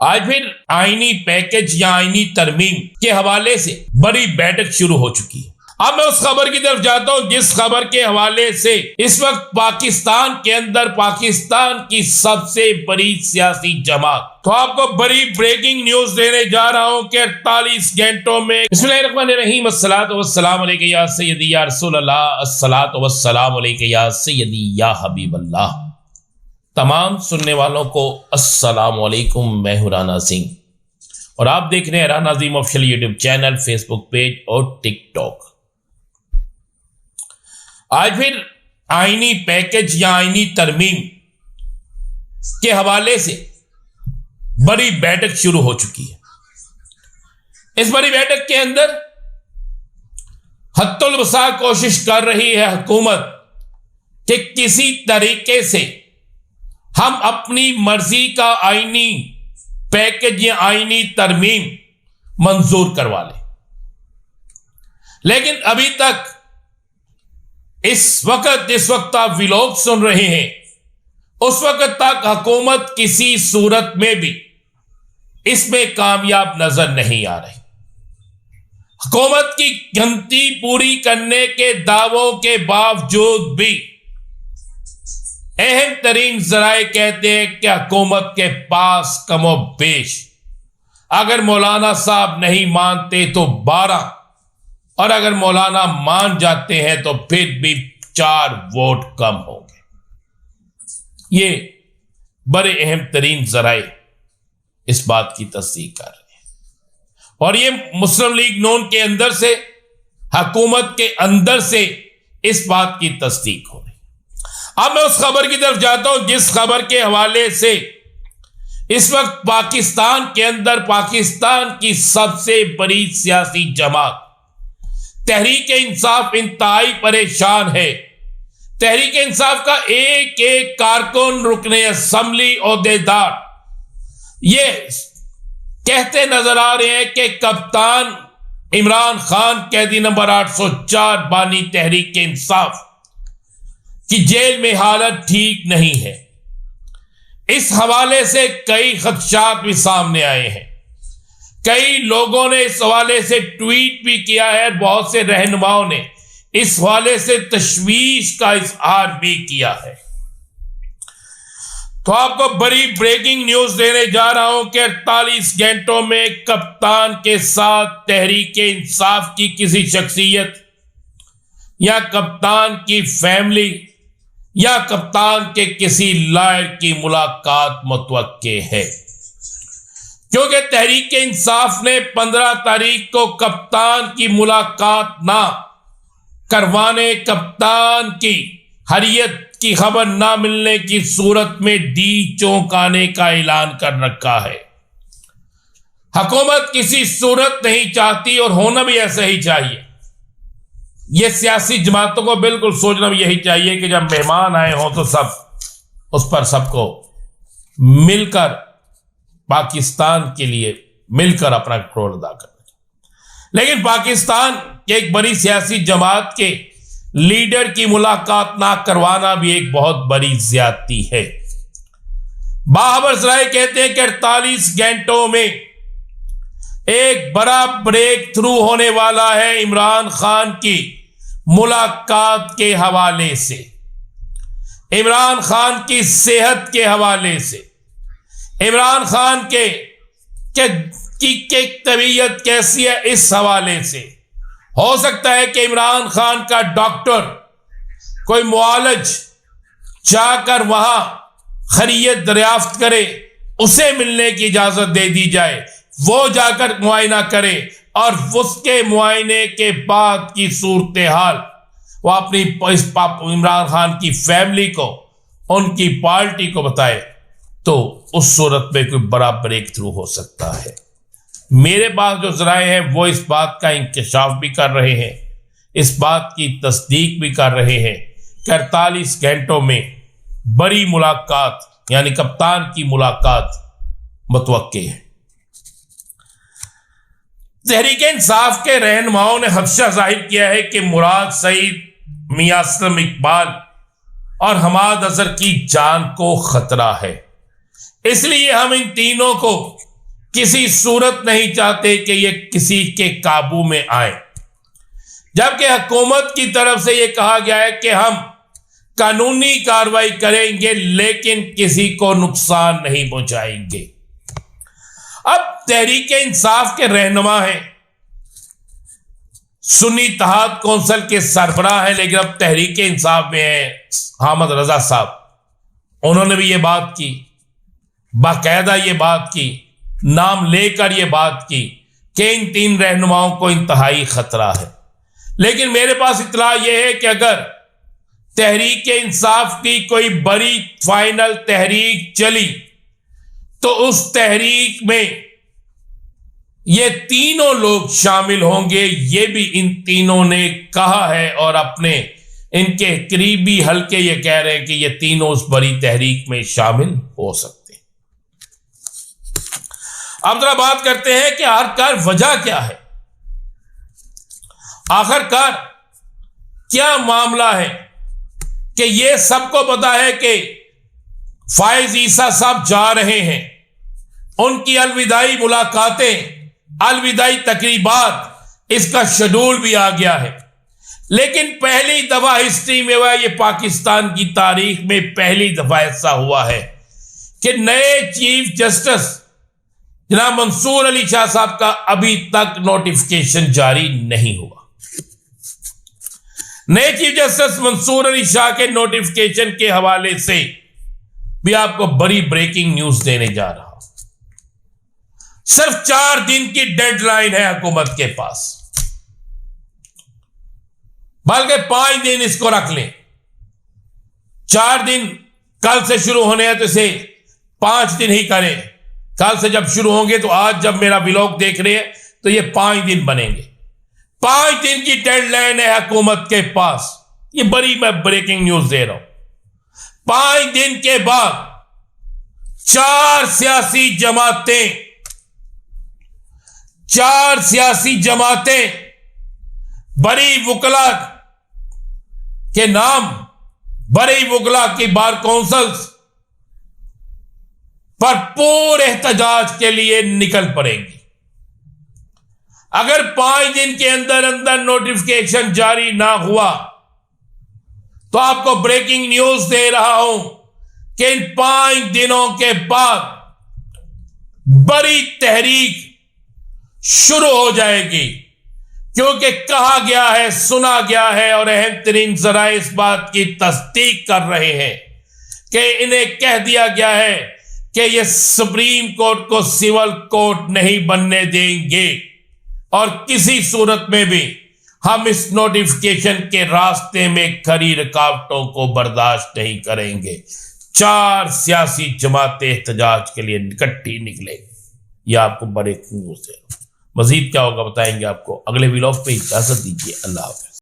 आज फिर आईनी पैकेज या आईनी तरमीम के हवाले से बड़ी बैठक शुरू हो चुकी है। अब मैं उस खबर की तरफ जाता हूं जिस खबर के हवाले से इस वक्त पाकिस्तान के अंदर पाकिस्तान की सबसे बड़ी सियासी जमात, तो आपको बड़ी ब्रेकिंग न्यूज देने जा रहा हूं कि 48 घंटों में बिस्मिल्लाहिर्रहमानिर्रहीम अस्सलातु वस्सलाम अलैका या सय्यदी या रसूल अल्लाह, अस्सलातु वस्सलाम अलैका या सय्यदी या हबीब अल्लाह। तमाम सुनने वालों को अस्सलाम वालेकुम, मैं हूं राना सिंह और आप देख रहे हैं Rana Azeem official YouTube channel, Facebook page और टिकटॉक। आज फिर आईनी पैकेज या आईनी तरमीम के हवाले से बड़ी बैठक शुरू हो चुकी है। इस बड़ी बैठक के अंदर हद्दुल वसा कोशिश कर रही है हुकूमत कि किसी तरीके से हम अपनी मर्जी का आईनी पैकेज या आईनी तरमीम मंजूर करवा लें, लेकिन अभी तक इस वक्त आप व्लॉग सुन रहे हैं, उस वक्त तक हुकूमत किसी सूरत में भी इसमें कामयाब नजर नहीं आ रही। हुकूमत की गिनती पूरी करने के दावों के बावजूद भी अहम तरीन जराए कहते हैं कि हुकूमत के पास कमो बेश, अगर मौलाना साहब नहीं मानते तो 12 और अगर मौलाना मान जाते हैं तो फिर भी 4 वोट कम होंगे। ये बड़े अहम तरीन जराए इस बात की तस्दीक कर रहे हैं और ये मुस्लिम लीग नून के अंदर से, हुकूमत के अंदर से इस बात की तस्दीक हो रही। अब मैं उस खबर की तरफ जाता हूं जिस खबर के हवाले से इस वक्त पाकिस्तान के अंदर पाकिस्तान की सबसे बड़ी सियासी जमात तहरीक इंसाफ इंतहाई परेशान है। तहरीक इंसाफ का एक एक कारकुन, रुकने असेंबली, ओहदेदार ये कहते नजर आ रहे हैं कि कप्तान इमरान खान, कैदी नंबर 804 बानी तहरीक इंसाफ की जेल में हालत ठीक नहीं है। इस हवाले से कई खदशात भी सामने आए हैं। कई लोगों ने इस हवाले से ट्वीट भी किया है, बहुत से रहनुमाओं ने इस हवाले से तशवीश का इजहार भी किया है। तो आपको बड़ी ब्रेकिंग न्यूज देने जा रहा हूं कि 48 घंटों में कप्तान के साथ तहरीक इंसाफ की किसी शख्सियत या कप्तान की फैमिली या कप्तान के किसी लॉयर की मुलाकात मुतवक्के है, क्योंकि तहरीक इंसाफ ने 15 तारीख को कप्तान की मुलाकात ना करवाने, कप्तान की हरियत की खबर ना मिलने की सूरत में डी चौंकाने का ऐलान कर रखा है। हुकूमत किसी सूरत नहीं चाहती और होना भी ऐसा ही चाहिए। यह सियासी जमातों को बिल्कुल सोचना भी यही चाहिए कि जब मेहमान आए हों तो सब उस पर सबको मिलकर पाकिस्तान के लिए मिलकर अपना रोल अदा करना। लेकिन पाकिस्तान के एक बड़ी सियासी जमात के लीडर की मुलाकात ना करवाना भी एक बहुत बड़ी ज्यादती है। बाबर सराय कहते हैं कि 48 घंटों में एक बड़ा ब्रेक थ्रू होने वाला है इमरान खान की मुलाकात के हवाले से, इमरान खान की सेहत के हवाले से, इमरान खान की तबीयत कैसी है इस हवाले से। हो सकता है कि इमरान खान का डॉक्टर कोई मुआलज जाकर वहां खैरियत दरियाफ्त करे, उसे मिलने की इजाजत दे दी जाए, वो जाकर मुआयना करे और उसके मुआयने के बाद की सूरत हाल वो अपनी इमरान खान की फैमिली को, उनकी पार्टी को बताए, तो उस सूरत में कोई बड़ा ब्रेक थ्रू हो सकता है। मेरे पास जो जराए हैं वो इस बात का इंकशाफ भी कर रहे हैं, इस बात की तस्दीक भी कर रहे हैं कि 48 घंटों में बड़ी मुलाकात यानी कप्तान की मुलाकात मुतवक्के है। तहरीक इंसाफ के रहनुमाओं ने खदशा जाहिर किया है कि मुराद सईद, मियां असलम इकबाल और हमाद अजहर की जान को खतरा है, इसलिए हम इन तीनों को किसी सूरत नहीं चाहते कि ये किसी के काबू में आए, जबकि हुकूमत की तरफ से ये कहा गया है कि हम कानूनी कार्रवाई करेंगे लेकिन किसी को नुकसान नहीं पहुंचाएंगे। अब तहरीक इंसाफ के रहनुमा हैं, सुन्नी इत्तेहाद कौंसिल के सरबराह हैं, लेकिन अब तहरीक इंसाफ में है हामिद रजा साहब। उन्होंने भी ये बात की, बाकायदा ये बात की, नाम लेकर ये बात की कि इन 3 रहनुमाओं को इंतहाई खतरा है। लेकिन मेरे पास इत्तला यह है कि अगर तहरीक इंसाफ की कोई बड़ी फाइनल तहरीक चली तो उस तहरीक में ये तीनों लोग शामिल होंगे। ये भी इन तीनों ने कहा है और अपने इनके करीबी हल्के ये कह रहे हैं कि ये तीनों उस बड़ी तहरीक में शामिल हो सकते हैं। अब जरा बात करते हैं कि आखिरकार वजह क्या है, आखिरकार क्या मामला है कि ये सबको पता है कि फायज ईसा साहब जा रहे हैं, उनकी अलविदाई मुलाकातें, अलविदाई तकरीबात, इसका शेड्यूल भी आ गया है। लेकिन पहली दफा हिस्ट्री में हुआ, ये पाकिस्तान की तारीख में पहली दफा ऐसा हुआ है कि नए चीफ जस्टिस जनाब मंसूर अली शाह साहब का अभी तक नोटिफिकेशन जारी नहीं हुआ। नए चीफ जस्टिस मंसूर अली शाह के नोटिफिकेशन के हवाले से भी आपको बड़ी ब्रेकिंग न्यूज देने जा रहा हूं। सिर्फ 4 दिन की डेडलाइन है हुकूमत के पास, बल्कि 5 दिन इसको रख लें। 4 दिन कल से शुरू होने हैं तो इसे 5 दिन ही करें। कल से जब शुरू होंगे तो आज जब मेरा व्लॉग देख रहे हैं तो ये 5 दिन बनेंगे। 5 दिन की डेडलाइन है हुकूमत के पास। ये बड़ी मैं ब्रेकिंग न्यूज दे रहा हूं। 5 दिन के बाद 4 सियासी जमातें बड़ी वकला के नाम, बड़ी वकला की बार काउंसिल्स पर पूरे एहतजाज के लिए निकल पड़ेंगी। अगर 5 दिन के अंदर अंदर नोटिफिकेशन जारी ना हुआ तो आपको ब्रेकिंग न्यूज दे रहा हूं कि इन 5 दिनों के बाद बड़ी तहरीक शुरू हो जाएगी, क्योंकि कहा गया है, सुना गया है और अहम तरीन जराए इस बात की तस्दीक कर रहे हैं कि इन्हें कह दिया गया है कि ये सुप्रीम कोर्ट को सिविल कोर्ट नहीं बनने देंगे और किसी सूरत में भी हम इस नोटिफिकेशन के रास्ते में खड़ी रुकावटों को बर्दाश्त नहीं करेंगे। 4 सियासी जमातें एहतजाज के लिए इकट्ठी निकलेंगी। यह आपको बड़े न्यूज़ है। मजीद क्या होगा बताएंगे आपको अगले व्लॉग पे। इजाजत दीजिए, अल्लाह हाफ़िज़।